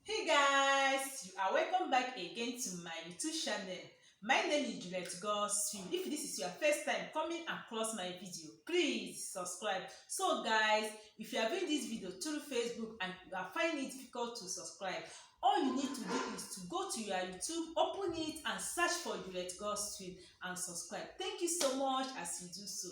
Hey guys, you are welcome back again to my YouTube channel. My name is Juliet Godswill. If this is your first time coming across my video, please subscribe. So guys, if you are viewing this video through Facebook and you are finding it difficult to subscribe, all you need to do is to go to your YouTube, open it and search for Juliet Godswill and subscribe. Thank you so much as you do so.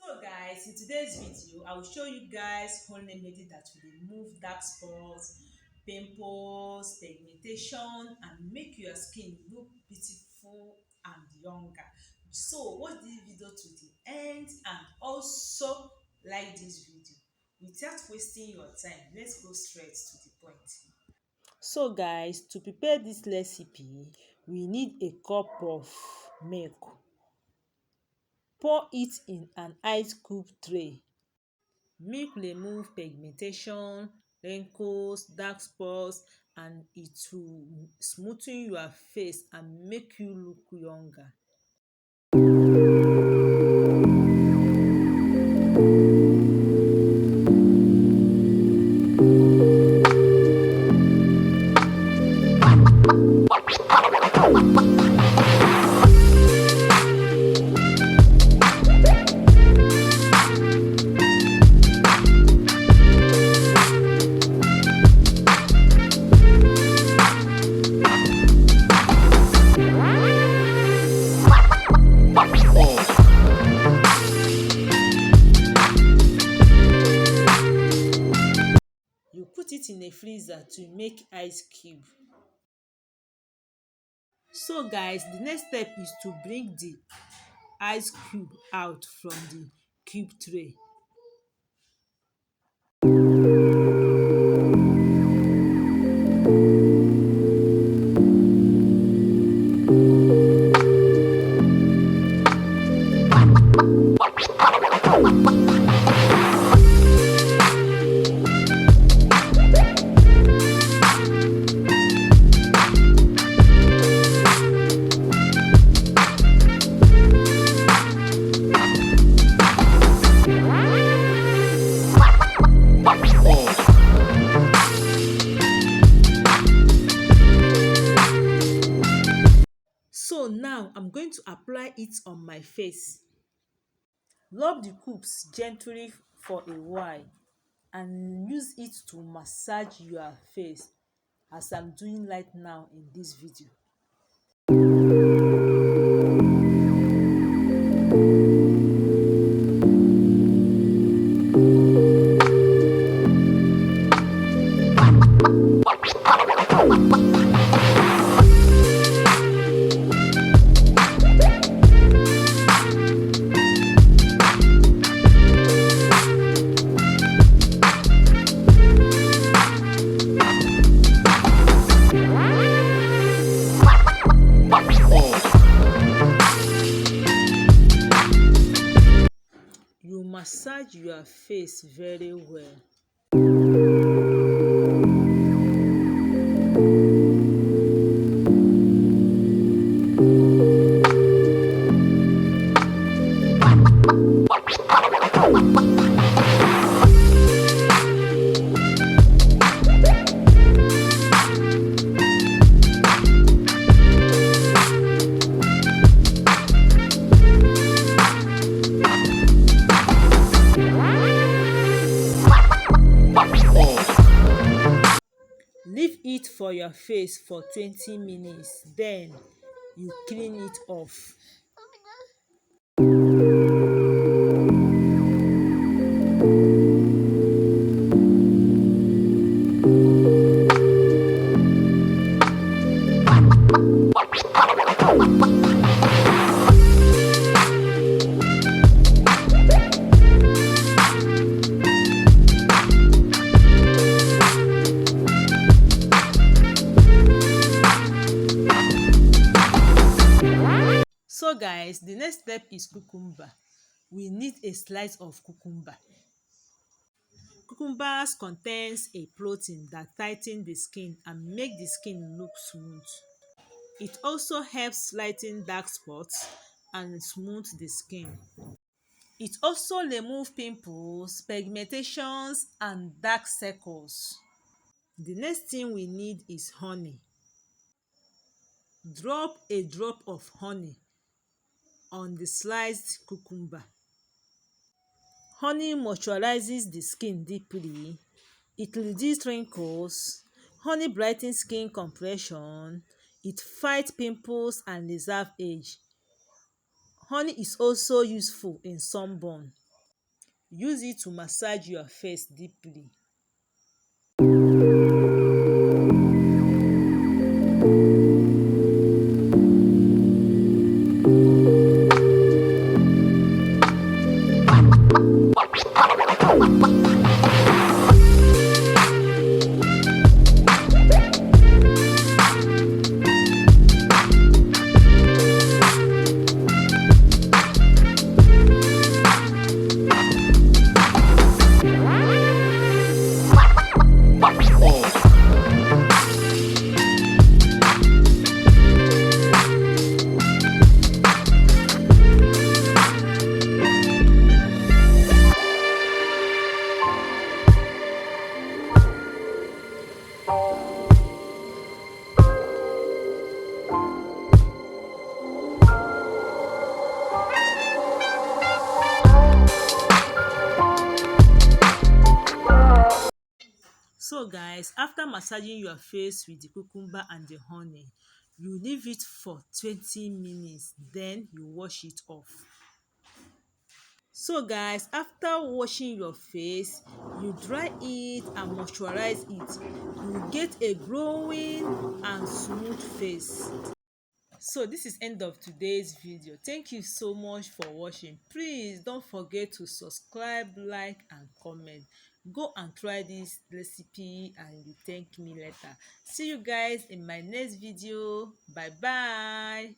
So guys, in today's video, I will show you guys home remedy that will remove dark spots, pimples, pigmentation, and make your skin look beautiful and younger. So watch this video to the end and also like this video. Without wasting your time, let's go straight to the point. So guys, to prepare this recipe, we need a cup of milk. Pour it in an ice cube tray. Milk remove pigmentation, wrinkles, dark spots, and it will smoothen your face and make you look younger. You put it in a freezer to make ice cube. So guys, the next step is to bring the ice cube out from the cube tray. So now I'm going to apply it on my face. Rub the cubes gently for a while and use it to massage your face as I'm doing right now in this video. You massage your face very well. Leave it for your face for 20 minutes, then you clean it off. So guys, the next step is cucumber. We need a slice of cucumber. Cucumbers contains a protein that tightens the skin and make the skin look smooth. It also helps lighten dark spots and smooth the skin. It also removes pimples, pigmentations, and dark circles. The next thing we need is honey. Drop a drop of honey on the sliced cucumber. Honey moisturizes the skin deeply. It reduces wrinkles. Honey brightens skin complexion. It fights pimples and reserve age. Honey is also useful in sunburn. Use it to massage your face deeply. So guys, after massaging your face with the cucumber and the honey, you leave it for 20 minutes, then you wash it off. So guys, after washing your face, you dry it and moisturize it. You get a glowing and smooth face. So this is end of today's video. Thank you so much for watching. Please don't forget to subscribe, like and comment. Go and try this recipe and you thank me later. See you guys in my next video. Bye bye.